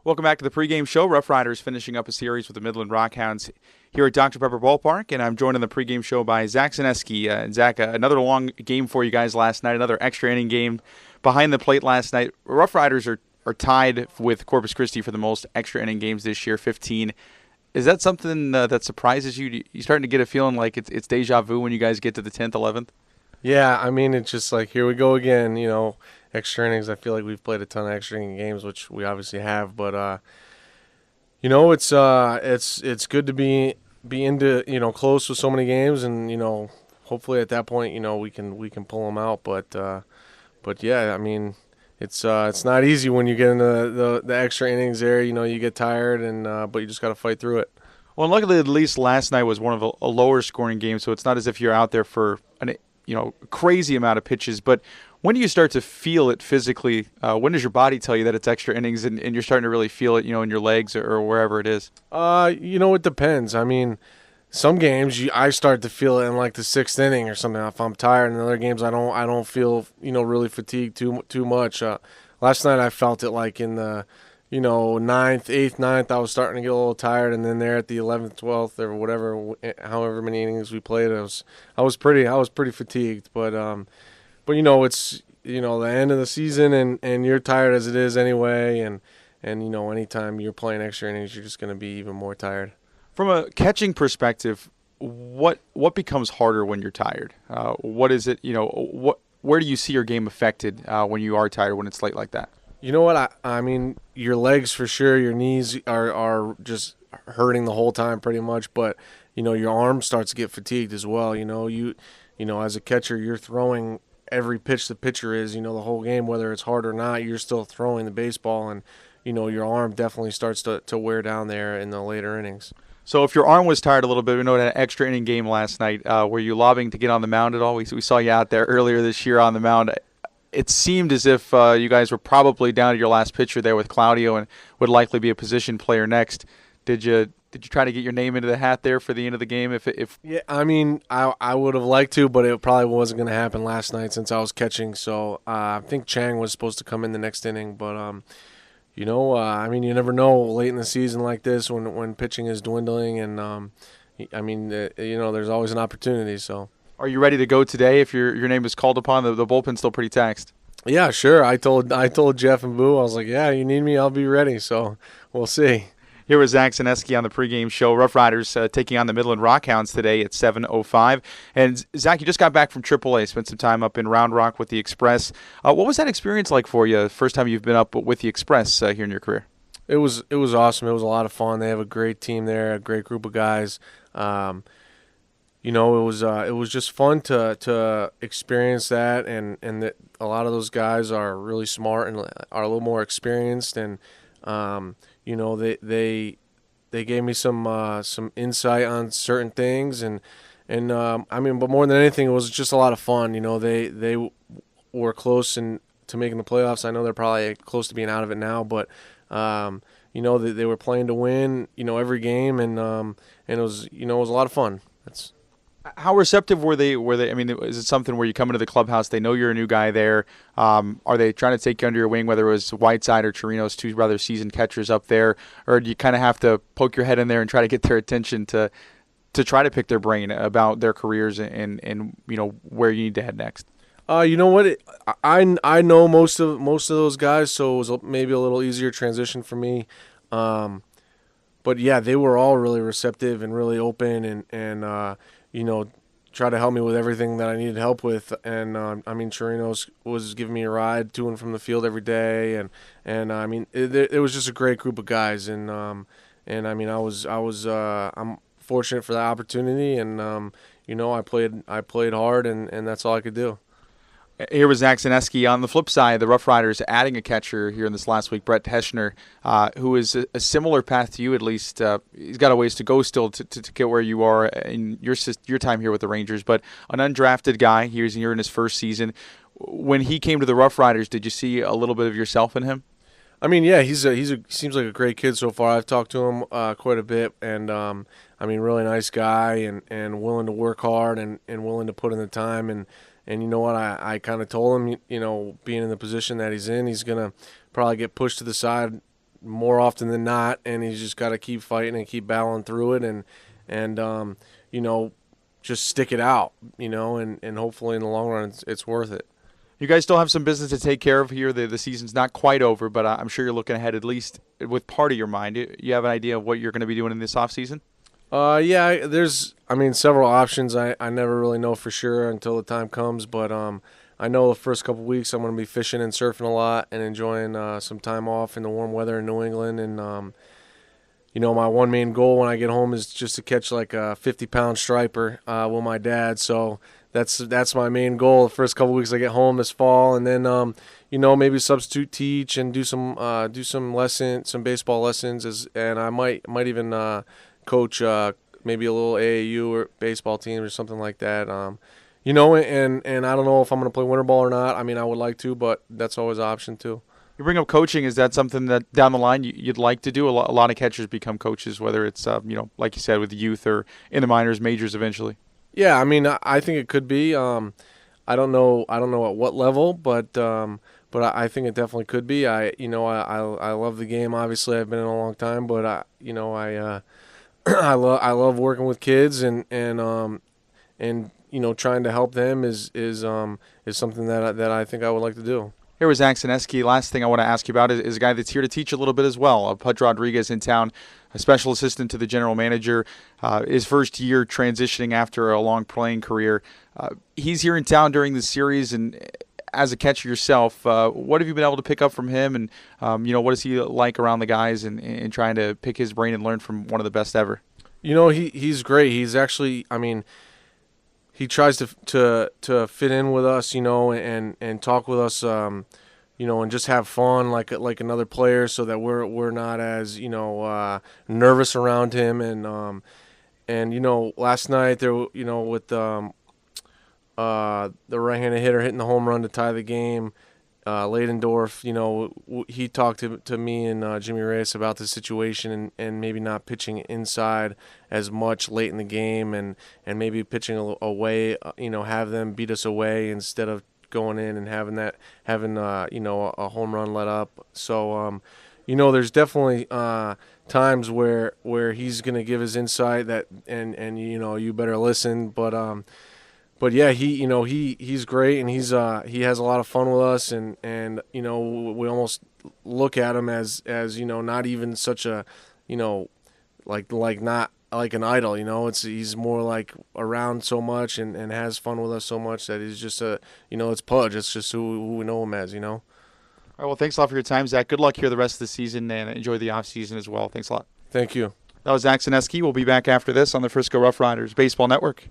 Welcome back to the pregame show. RoughRiders finishing up a series with the Midland Rockhounds here at Dr. Pepper Ballpark, and I'm joined on the pregame show by Zach Zaneski. And Zach, another long game for you guys last night, another extra inning game behind the plate last night. RoughRiders are tied with Corpus Christi for the most extra inning games this year, 15. Is that something that surprises you? You starting to get a feeling like it's deja vu when you guys get to the 10th, 11th? Yeah, I mean, it's just like, here we go again, extra innings. I feel like we've played a ton of extra inning games, which we obviously have, but it's good to be into, close with so many games, and hopefully at that point, we can pull them out, but yeah, I mean, it's not easy when you get into the extra innings there. You get tired, and but you just got to fight through it. Well, and luckily, at least last night was one of a lower scoring game, so it's not as if you're out there for an crazy amount of pitches. But when do you start to feel it physically? When does your body tell you that it's extra innings, and you're starting to really feel it, in your legs or wherever it is? It depends. I mean, some games I start to feel it in like the sixth inning or something if I'm tired, and other games I don't feel really fatigued too much. Last night I felt it like in the eighth, ninth, I was starting to get a little tired, and then there at the 11th, 12th, or whatever, however many innings we played, I was pretty fatigued. But it's the end of the season, and you're tired as it is anyway, and anytime you're playing extra innings, you're just going to be even more tired. From a catching perspective, what becomes harder when you're tired? What is it? Where do you see your game affected when you are tired, when it's late like that? You know what? I mean, your legs for sure, your knees are just hurting the whole time pretty much, but your arm starts to get fatigued as well. As a catcher, you're throwing every pitch the pitcher is, the whole game, whether it's hard or not, you're still throwing the baseball, and your arm definitely starts to wear down there in the later innings. So if your arm was tired a little bit, we know that extra inning game last night, were you lobbing to get on the mound at all? We saw you out there earlier this year on the mound. It seemed as if you guys were probably down to your last pitcher there with Claudio and would likely be a position player next. Did you try to get your name into the hat there for the end of the game? Yeah, I mean, I would have liked to, but it probably wasn't going to happen last night since I was catching. So I think Chang was supposed to come in the next inning, but I mean, you never know late in the season like this when pitching is dwindling, and there's always an opportunity. So. Are you ready to go today if your name is called upon? The bullpen's still pretty taxed. Yeah, sure. I told Jeff and Boo, I was like, yeah, you need me, I'll be ready. So we'll see. Here was Zach Zaneski on the pregame show. RoughRiders taking on the Midland Rockhounds today at 7:05. And Zach, you just got back from AAA, spent some time up in Round Rock with the Express. What was that experience like for you? First time you've been up with the Express here in your career? It was awesome. It was a lot of fun. They have a great team there, a great group of guys. It was just fun to experience that, and that a lot of those guys are really smart and are a little more experienced, and they gave me some insight on certain things, and but more than anything, it was just a lot of fun. They were close to making the playoffs. I know they're probably close to being out of it now, but they were playing to win every game, and it was a lot of fun. How receptive were they? I mean, is it something where you come into the clubhouse, they know you're a new guy there? Are they trying to take you under your wing, whether it was Whiteside or Chirinos, two rather seasoned catchers up there? Or do you kind of have to poke your head in there and try to get their attention to try to pick their brain about their careers and where you need to head next? You know what? I know most of those guys, so it was maybe a little easier transition for me. But yeah, they were all really receptive and really open, and try to help me with everything that I needed help with. And Chirinos was giving me a ride to and from the field every day, and it was just a great group of guys. And I'm fortunate for that opportunity, and I played hard, and that's all I could do. Here was Zach Zaneski. On the flip side, the RoughRiders adding a catcher here in this last week, Brett Heschner, who is a similar path to you at least. He's got a ways to go still to get where you are in your time here with the Rangers, but an undrafted guy. He's here in his first season. When he came to the RoughRiders, did you see a little bit of yourself in him? I mean, yeah, he seems like a great kid so far. I've talked to him quite a bit, and really nice guy, and willing to work hard, and willing to put in the time, and you know what, I kind of told him, being in the position that he's in, he's gonna probably get pushed to the side more often than not, and he's just got to keep fighting and keep battling through it, and just stick it out, and hopefully in the long run it's worth it. You guys still have some business to take care of here. The season's not quite over, but I'm sure you're looking ahead at least with part of your mind. You have an idea of what you're going to be doing in this offseason? Yeah, there's several options. I never really know for sure until the time comes, but I know the first couple weeks I'm going to be fishing and surfing a lot and enjoying some time off in the warm weather in New England. And my one main goal when I get home is just to catch like a 50-pound striper with my dad. So that's my main goal the first couple weeks I get home this fall, and then maybe substitute teach and do some baseball lessons, and I might even coach maybe a little AAU or baseball team or something like that. And I don't know if I'm going to play winter ball or not. I mean, I would like to, but that's always an option too. You bring up coaching. Is that something that down the line you'd like to do? A lot of catchers become coaches, whether it's like you said, with the youth or in the minors, majors eventually. Yeah, I mean, I think it could be. I don't know at what level, but I think it definitely could be. I love the game. Obviously, I've been in a long time, but I love working with kids and trying to help them is something that I think I would like to do. Here was Zach Zaneski. Last thing I want to ask you about is a guy that's here to teach a little bit as well. Pudge Rodriguez in town, a special assistant to the general manager, his first year transitioning after a long playing career. He's here in town during the series, and as a catcher yourself, what have you been able to pick up from him, and what is he like around the guys and trying to pick his brain and learn from one of the best ever? He's great. He's actually, he tries to fit in with us, and talk with us, and just have fun like another player, so that we're not as nervous around him. And last night there, with the right-handed hitter hitting the home run to tie the game, Leidendorf, he talked to me and Jimmy Reyes about the situation and maybe not pitching inside as much late in the game and maybe pitching away, have them beat us away instead of going in and having a home run let up. So, there's definitely times where he's going to give his insight and you better listen, But yeah, he's great, and he has a lot of fun with us, and we almost look at him as not even such a like not like an idol, he's more like around so much and has fun with us so much that he's just it's Pudge. It's just who we know him as. All right, well, thanks a lot for your time, Zach. Good luck here the rest of the season, and enjoy the off season as well. Thanks a lot. Thank you. That was Zach Zaneski. We'll be back after this on the Frisco RoughRiders Baseball Network.